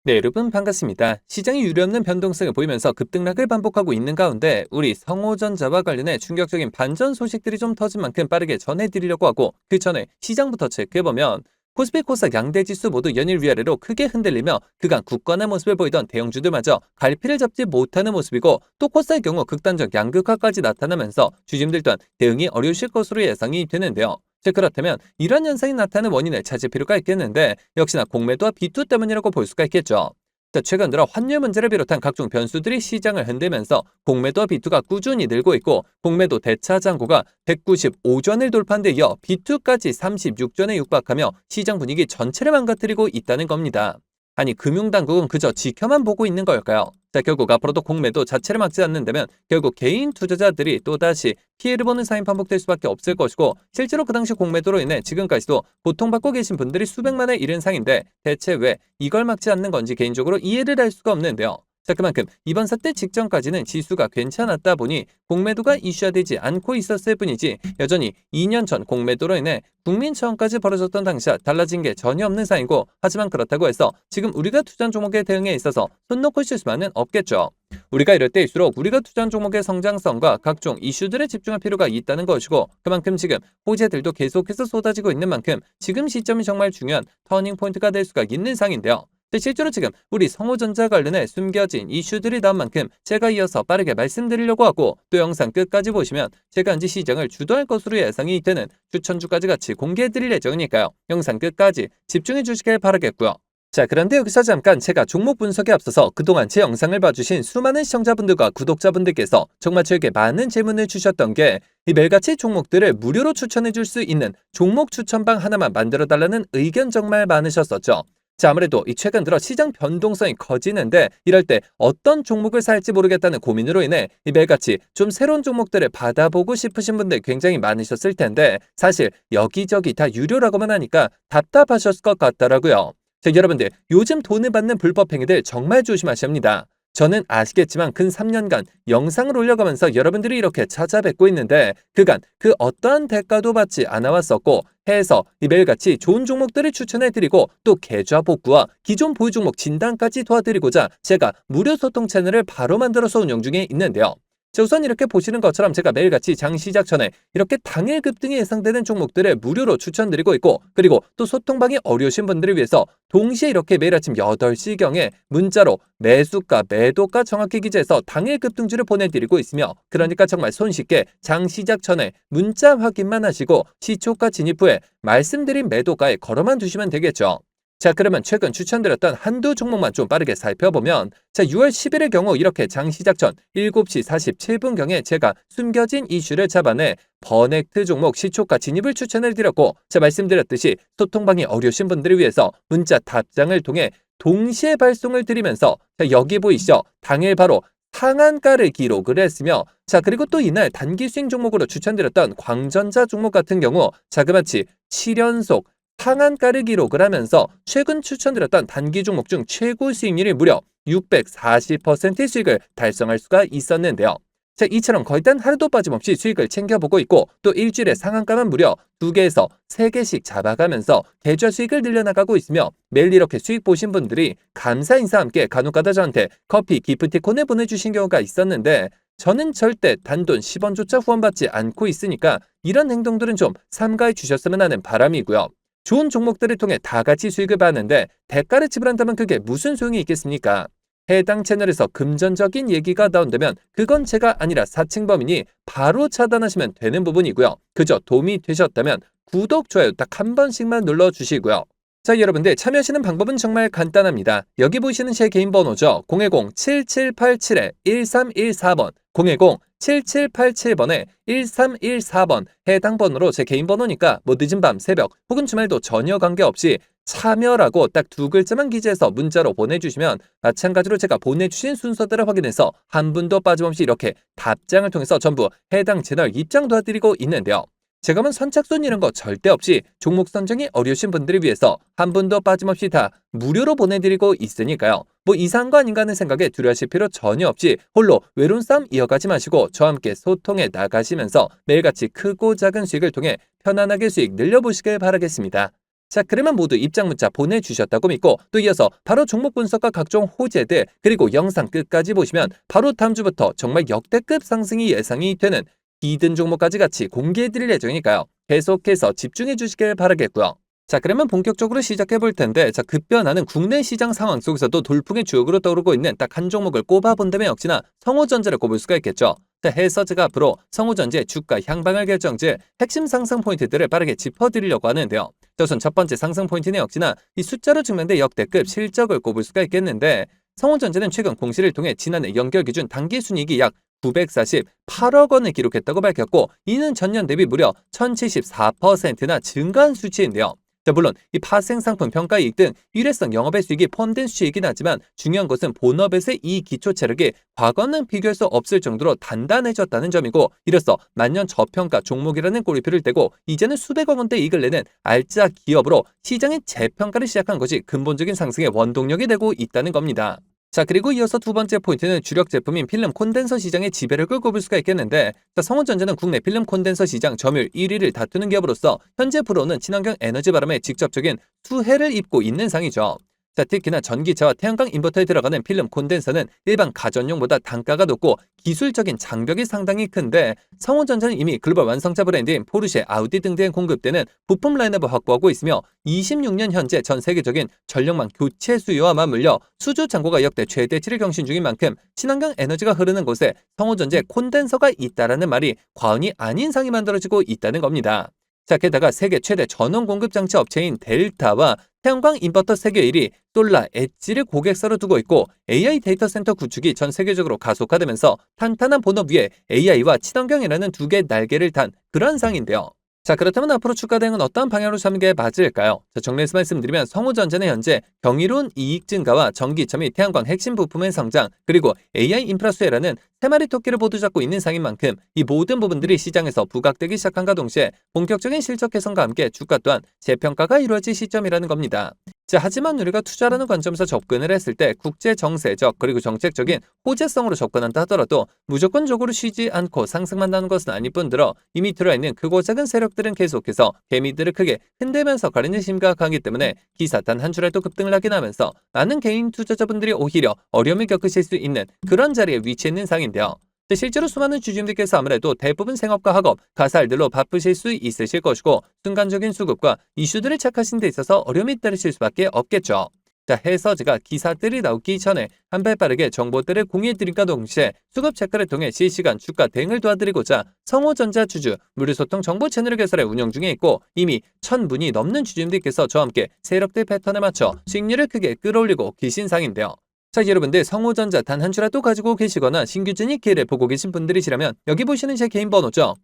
네, 여러분 반갑습니다. 시장이 유례없는 변동성을 보이면서 급등락을 반복하고 있는 가운데 우리 성호전자와 관련해 충격적인 반전 소식들이 좀 터진 만큼 빠르게 전해드리려고 하고 그 전에 시장부터 체크해보면 코스피 코스닥 양대 지수 모두 연일 위아래로 크게 흔들리며 그간 굳건한 모습을 보이던 대형주들마저 갈피를 잡지 못하는 모습이고 또 코스닥의 경우 극단적 양극화까지 나타나면서 주심들 또한 대응이 어려우실 것으로 예상이 되는데요. 자, 그렇다면 이런 현상이 나타나는 원인을 찾을 필요가 있겠는데 역시나 공매도와 비투 때문이라고 볼 수가 있겠죠. 자, 최근 들어 환율 문제를 비롯한 각종 변수들이 시장을 흔들면서 공매도와 비투가 꾸준히 늘고 있고 공매도 대차 잔고가 195전을 돌파한 데 이어 비투까지 36전에 육박하며 시장 분위기 전체를 망가뜨리고 있다는 겁니다. 아니 금융당국은 그저 지켜만 보고 있는 걸까요? 자, 결국 앞으로도 공매도 자체를 막지 않는다면 결국 개인 투자자들이 또다시 피해를 보는 사인 반복될 수밖에 없을 것이고 실제로 그 당시 공매도로 인해 지금까지도 고통받고 계신 분들이 수백만에 이른 상인데 대체 왜 이걸 막지 않는 건지 개인적으로 이해를 할 수가 없는데요. 자, 그만큼 이번 사태 직전까지는 지수가 괜찮았다 보니 공매도가 이슈화되지 않고 있었을 뿐이지 여전히 2년 전 공매도로 인해 국민처형까지 벌어졌던 당시와 달라진 게 전혀 없는 상이고 하지만 그렇다고 해서 지금 우리가 투자한 종목의 대응에 있어서 손 놓고 쉴 수만은 없겠죠. 우리가 이럴 때일수록 우리가 투자한 종목의 성장성과 각종 이슈들에 집중할 필요가 있다는 것이고 그만큼 지금 호재들도 계속해서 쏟아지고 있는 만큼 지금 시점이 정말 중요한 터닝 포인트가 될 수가 있는 상인데요. 실제로 지금 우리 성호전자 관련해 숨겨진 이슈들이 나온 만큼 제가 이어서 빠르게 말씀드리려고 하고 또 영상 끝까지 보시면 제가 언제 시장을 주도할 것으로 예상이 되는 추천주까지 같이 공개해드릴 예정이니까요. 영상 끝까지 집중해 주시길 바라겠고요. 자, 그런데 여기서 잠깐 제가 종목 분석에 앞서서 그동안 제 영상을 봐주신 수많은 시청자분들과 구독자분들께서 정말 저에게 많은 질문을 주셨던 게 이 매일같이 종목들을 무료로 추천해 줄 수 있는 종목 추천방 하나만 만들어 달라는 의견 정말 많으셨었죠. 자, 아무래도 이 최근 들어 시장 변동성이 커지는데 이럴 때 어떤 종목을 살지 모르겠다는 고민으로 인해 이 매일같이 좀 새로운 종목들을 받아보고 싶으신 분들 굉장히 많으셨을 텐데 사실 여기저기 다 유료라고만 하니까 답답하셨을 것 같더라고요. 자, 여러분들 요즘 돈을 받는 불법 행위들 정말 조심하셔야 합니다. 저는 아시겠지만 근 3년간 영상을 올려가면서 여러분들이 이렇게 찾아뵙고 있는데 그간 그 어떠한 대가도 받지 않아 왔었고 해서 이 매일같이 좋은 종목들을 추천해드리고 또 계좌 복구와 기존 보유 종목 진단까지 도와드리고자 제가 무료 소통 채널을 바로 만들어서 운영 중에 있는데요. 자, 우선 이렇게 보시는 것처럼 제가 매일같이 장 시작 전에 이렇게 당일 급등이 예상되는 종목들을 무료로 추천드리고 있고 그리고 또 소통방이 어려우신 분들을 위해서 동시에 이렇게 매일 아침 8시경에 문자로 매수가, 매도가 정확히 기재해서 당일 급등주를 보내드리고 있으며 그러니까 정말 손쉽게 장 시작 전에 문자 확인만 하시고 시초가 진입 후에 말씀드린 매도가에 걸어만 두시면 되겠죠. 자, 그러면 최근 추천드렸던 한두 종목만 좀 빠르게 살펴보면 자, 6월 10일의 경우 이렇게 장 시작 전 7시 47분경에 제가 숨겨진 이슈를 잡아내 버넥트 종목 시초가 진입을 추천을 드렸고 자, 말씀드렸듯이 소통방이 어려우신 분들을 위해서 문자 답장을 통해 동시에 발송을 드리면서 자, 여기 보이시죠? 당일 바로 상한가를 기록을 했으며 자, 그리고 또 이날 단기 수익 종목으로 추천드렸던 광전자 종목 같은 경우 자그마치 7연속 상한가를 기록을 하면서 최근 추천드렸던 단기 종목 중 최고 수익률이 무려 640%의 수익을 달성할 수가 있었는데요. 자, 이처럼 거의 단 하루도 빠짐없이 수익을 챙겨보고 있고 또 일주일에 상한가만 무려 2개에서 3개씩 잡아가면서 계좌 수익을 늘려나가고 있으며 매일 이렇게 수익 보신 분들이 감사 인사와 함께 간혹가다 저한테 커피 기프티콘을 보내주신 경우가 있었는데 저는 절대 단돈 10원조차 후원받지 않고 있으니까 이런 행동들은 좀 삼가해 주셨으면 하는 바람이고요. 좋은 종목들을 통해 다 같이 수익을 받는데 대가를 지불한다면 그게 무슨 소용이 있겠습니까? 해당 채널에서 금전적인 얘기가 나온다면 그건 제가 아니라 사칭범이니 바로 차단하시면 되는 부분이고요. 그저 도움이 되셨다면 구독, 좋아요 딱 한 번씩만 눌러주시고요. 자, 여러분들 참여하시는 방법은 정말 간단합니다. 여기 보시는 제 개인 번호죠. 010-7787-1314번 010-7787번에 1314번 해당 번호로 제 개인 번호니까 뭐 늦은 밤, 새벽 혹은 주말도 전혀 관계없이 참여라고 딱 두 글자만 기재해서 문자로 보내주시면 마찬가지로 제가 보내주신 순서대로 확인해서 한 분도 빠짐없이 이렇게 답장을 통해서 전부 해당 채널 입장 도와드리고 있는데요. 제가 선착순 이런 거 절대 없이 종목 선정이 어려우신 분들을 위해서 한 분도 빠짐없이 다 무료로 보내드리고 있으니까요. 뭐 이상한 거 아닌가 하는 생각에 두려워하실 필요 전혀 없이 홀로 외로운 싸움 이어가지 마시고 저와 함께 소통해 나가시면서 매일같이 크고 작은 수익을 통해 편안하게 수익 늘려보시길 바라겠습니다. 자, 그러면 모두 입장 문자 보내주셨다고 믿고 또 이어서 바로 종목 분석과 각종 호재들 그리고 영상 끝까지 보시면 바로 다음 주부터 정말 역대급 상승이 예상이 되는 히든 종목까지 같이 공개해드릴 예정이니까요. 계속해서 집중해 주시길 바라겠고요. 자, 그러면 본격적으로 시작해 볼 텐데, 자, 급변하는 국내 시장 상황 속에서도 돌풍의 주역으로 떠오르고 있는 딱 한 종목을 꼽아본다면 역시나 성호전자를 꼽을 수가 있겠죠. 자, 해서제가 앞으로 성호전자의 주가 향방을 결정질 핵심 상승 포인트들을 빠르게 짚어드리려고 하는데요. 자, 우선 첫 번째 상승 포인트는 역시나 이 숫자로 증명된 역대급 실적을 꼽을 수가 있겠는데, 성호전자는 최근 공시를 통해 지난해 연결 기준 당기순이익이 약 948억 원을 기록했다고 밝혔고, 이는 전년 대비 무려 1074%나 증가한 수치인데요. 자, 물론 이 파생상품 평가이익 등 일회성 영업의 수익이 포함된 수치이긴 하지만 중요한 것은 본업에서의 이 기초 체력이 과거는 비교할 수 없을 정도로 단단해졌다는 점이고, 이로써 만년 저평가 종목이라는 꼬리표를 떼고 이제는 수백억 원대 이익을 내는 알짜 기업으로 시장의 재평가를 시작한 것이 근본적인 상승의 원동력이 되고 있다는 겁니다. 자, 그리고 이어서 두 번째 포인트는 주력 제품인 필름 콘덴서 시장의 지배력을 꼽을 수가 있겠는데, 자, 성훈전자는 국내 필름 콘덴서 시장 점유율 1위를 다투는 기업으로서 현재 불어오는 친환경 에너지 바람에 직접적인 수혜를 입고 있는 상이죠. 자, 특히나 전기차와 태양광 인버터에 들어가는 필름 콘덴서는 일반 가전용보다 단가가 높고 기술적인 장벽이 상당히 큰데, 성훈전자는 이미 글로벌 완성차 브랜드인 포르쉐, 아우디 등등에 공급되는 부품 라인업을 확보하고 있으며 26년 현재 전 세계적인 전력망 교체 수요와 맞물려 수주 잔고가 역대 최대치를 경신 중인 만큼 친환경 에너지가 흐르는 곳에 성훈전자의 콘덴서가 있다라는 말이 과언이 아닌 상이 만들어지고 있다는 겁니다. 자, 게다가 세계 최대 전원 공급 장치 업체인 델타와 태양광 인버터 세계 1위 솔라 엣지를 고객사로 두고 있고, AI 데이터 센터 구축이 전 세계적으로 가속화되면서 탄탄한 본업 위에 AI와 친환경이라는 두 개의 날개를 단 그런 상인데요. 자, 그렇다면 앞으로 주가 대응은 어떤 방향으로 잡는 게 맞을까요? 자, 정리해서 말씀드리면 성호전자는 현재 경이로운 이익 증가와 전기차 및 태양광 핵심 부품의 성장 그리고 AI 인프라 수혜라는 세 마리 토끼를 모두 잡고 있는 상인 만큼 이 모든 부분들이 시장에서 부각되기 시작한과 동시에 본격적인 실적 개선과 함께 주가 또한 재평가가 이루어질 시점이라는 겁니다. 자, 하지만 우리가 투자라는 관점에서 접근을 했을 때 국제 정세적 그리고 정책적인 호재성으로 접근한다 하더라도 무조건적으로 쉬지 않고 상승만 하는 것은 아닐 뿐더러 이미 들어있는 크고 작은 세력들은 계속해서 개미들을 크게 흔들면서 가리는 심각하기 때문에 기사 단 한 줄에도 급등을 하긴 하면서 많은 개인 투자자분들이 오히려 어려움을 겪으실 수 있는 그런 자리에 위치해 있는 상인데요. 실제로 수많은 주주님들께서 아무래도 대부분 생업과 학업, 가사일들로 바쁘실 수 있으실 것이고 순간적인 수급과 이슈들을 체크하시는 데 있어서 어려움이 따르실 수밖에 없겠죠. 자, 해서제가 기사들이 나오기 전에 한 발 빠르게 정보들을 공유해드림과 동시에 수급 체크를 통해 실시간 주가 대응을 도와드리고자 성호전자 주주 무료소통 정보 채널을 개설해 운영 중에 있고, 이미 1000분이 넘는 주주님들께서 저와 함께 세력들 패턴에 맞춰 수익률을 크게 끌어올리고 계신 상인데요. 자, 여러분들 성호전자 단 한 주라도 가지고 계시거나 신규 진입 기회를 보고 계신 분들이시라면 여기 보시는 제 개인 번호죠.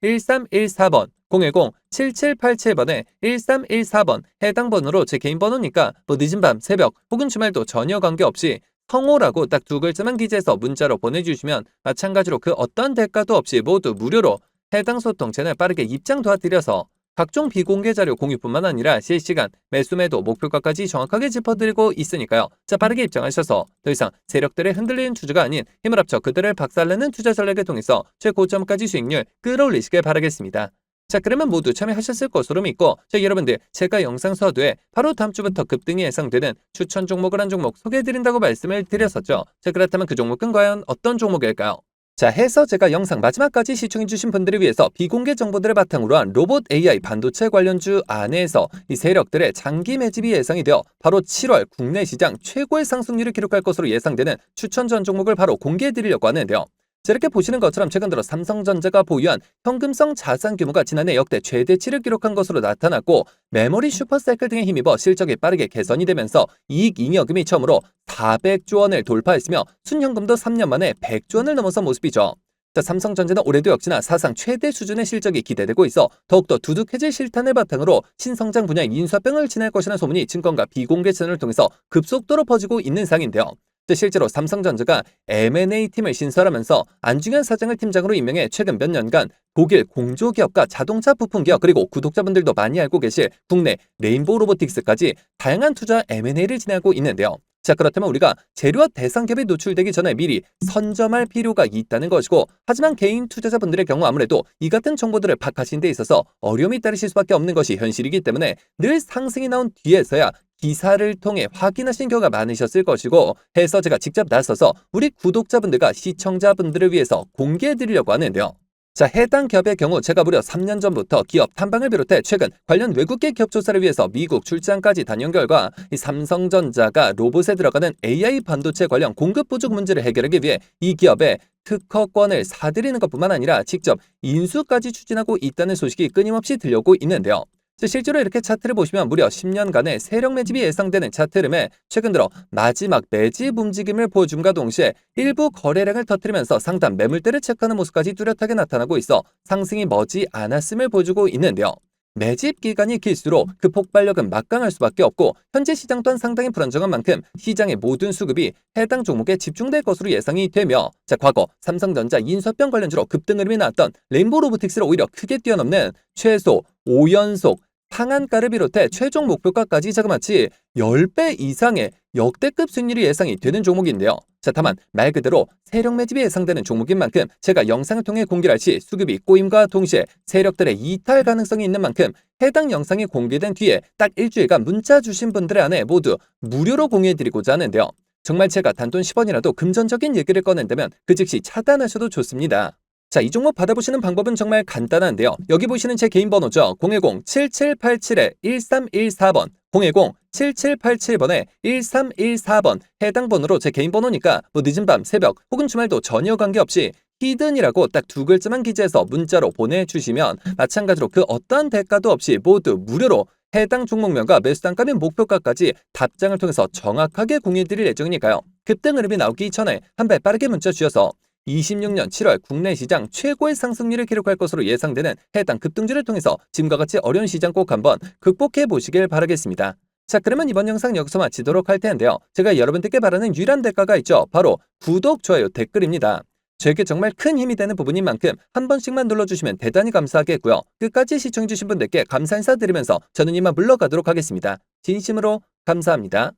010-7787-1314번 010-7787번에 1314번 해당 번호로 제 개인 번호니까 뭐 늦은 밤, 새벽 혹은 주말도 전혀 관계없이 성호라고 딱 두 글자만 기재해서 문자로 보내주시면 마찬가지로 그 어떤 대가도 없이 모두 무료로 해당 소통 채널 빠르게 입장 도와드려서 각종 비공개 자료 공유뿐만 아니라 실시간 매수 매도 목표가까지 정확하게 짚어드리고 있으니까요. 자, 빠르게 입장하셔서 더 이상 세력들의 흔들리는 투자가 아닌 힘을 합쳐 그들을 박살내는 투자 전략을 통해서 최고점까지 수익률 끌어올리시길 바라겠습니다. 자, 그러면 모두 참여하셨을 것으로 믿고, 자, 여러분들 제가 영상 서두에 바로 다음 주부터 급등이 예상되는 추천 종목을 한 종목 소개해드린다고 말씀을 드렸었죠. 자, 그렇다면 그 종목은 과연 어떤 종목일까요? 자, 해서 제가 영상 마지막까지 시청해주신 분들을 위해서 비공개 정보들을 바탕으로 한 로봇 AI 반도체 관련주 안에서 이 세력들의 장기 매집이 예상이 되어 바로 7월 국내 시장 최고의 상승률을 기록할 것으로 예상되는 추천 전 종목을 바로 공개해드리려고 하는데요. 자, 이렇게 보시는 것처럼 최근 들어 삼성전자가 보유한 현금성 자산 규모가 지난해 역대 최대치를 기록한 것으로 나타났고, 메모리 슈퍼사이클 등에 힘입어 실적이 빠르게 개선이 되면서 이익 잉여금이 처음으로 400조 원을 돌파했으며 순현금도 3년 만에 100조 원을 넘어선 모습이죠. 자, 삼성전자는 올해도 역시나 사상 최대 수준의 실적이 기대되고 있어 더욱더 두둑해질 실탄을 바탕으로 신성장 분야의 인수합병을 진행할 것이라는 소문이 증권가 비공개 채널을 통해서 급속도로 퍼지고 있는 상인데요. 실제로 삼성전자가 M&A 팀을 신설하면서 안중현 사장을 팀장으로 임명해 최근 몇 년간 독일 공조기업과 자동차 부품기업 그리고 구독자분들도 많이 알고 계실 국내 레인보우 로보틱스까지 다양한 투자 M&A를 진행하고 있는데요. 자, 그렇다면 우리가 재료와 대상 갭이 노출되기 전에 미리 선점할 필요가 있다는 것이고, 하지만 개인 투자자분들의 경우 아무래도 이 같은 정보들을 파악하시는 데 있어서 어려움이 따르실 수밖에 없는 것이 현실이기 때문에 늘 상승이 나온 뒤에서야 기사를 통해 확인하신 경우가 많으셨을 것이고, 해서 제가 직접 나서서 우리 구독자분들과 시청자분들을 위해서 공개해 드리려고 하는데요. 자, 해당 기업의 경우 제가 무려 3년 전부터 기업 탐방을 비롯해 최근 관련 외국계 기업 조사를 위해서 미국 출장까지 다녀온 결과 이 삼성전자가 로봇에 들어가는 AI 반도체 관련 공급 부족 문제를 해결하기 위해 이 기업에 특허권을 사들이는 것뿐만 아니라 직접 인수까지 추진하고 있다는 소식이 끊임없이 들려오고 있는데요. 실제로 이렇게 차트를 보시면 무려 10년간의 세력 매집이 예상되는 차트 흐름에 최근 들어 마지막 매집 움직임을 보여줌과 동시에 일부 거래량을 터뜨리면서 상단 매물대를 체크하는 모습까지 뚜렷하게 나타나고 있어 상승이 머지 않았음을 보여주고 있는데요. 매집 기간이 길수록 그 폭발력은 막강할 수밖에 없고, 현재 시장 또한 상당히 불안정한 만큼 시장의 모든 수급이 해당 종목에 집중될 것으로 예상이 되며, 자, 과거 삼성전자 인수합병 관련주로 급등 흐름이 나왔던 레인보우 로보틱스를 오히려 크게 뛰어넘는 최소 5연속 상한가를 비롯해 최종 목표가까지 자그마치 10배 이상의 역대급 수익률이 예상이 되는 종목인데요. 자, 다만 말 그대로 세력 매집이 예상되는 종목인 만큼 제가 영상을 통해 공개할 시 수급이 꼬임과 동시에 세력들의 이탈 가능성이 있는 만큼 해당 영상이 공개된 뒤에 딱 일주일간 문자 주신 분들의 안에 모두 무료로 공유해드리고자 하는데요. 정말 제가 단돈 10원이라도 금전적인 얘기를 꺼낸다면 그 즉시 차단하셔도 좋습니다. 자, 이 종목 받아보시는 방법은 정말 간단한데요. 여기 보시는 제 개인 번호죠. 010-7787-1314번, 010-7787번에 1314번 해당 번호로 제 개인 번호니까 뭐 늦은 밤, 새벽 혹은 주말도 전혀 관계없이 히든이라고 딱 두 글자만 기재해서 문자로 보내주시면 마찬가지로 그 어떠한 대가도 없이 모두 무료로 해당 종목명과 매수단가 및 목표가까지 답장을 통해서 정확하게 공유해드릴 예정이니까요. 급등 흐름이 나오기 전에 한 발 빠르게 문자 주셔서 26년 7월 국내 시장 최고의 상승률을 기록할 것으로 예상되는 해당 급등주를 통해서 지금과 같이 어려운 시장 꼭 한번 극복해 보시길 바라겠습니다. 자, 그러면 이번 영상 여기서 마치도록 할 텐데요. 제가 여러분들께 바라는 유일한 대가가 있죠. 바로 구독, 좋아요, 댓글입니다. 저에게 정말 큰 힘이 되는 부분인 만큼 한 번씩만 눌러주시면 대단히 감사하겠고요. 끝까지 시청해주신 분들께 감사 인사드리면서 저는 이만 물러가도록 하겠습니다. 진심으로 감사합니다.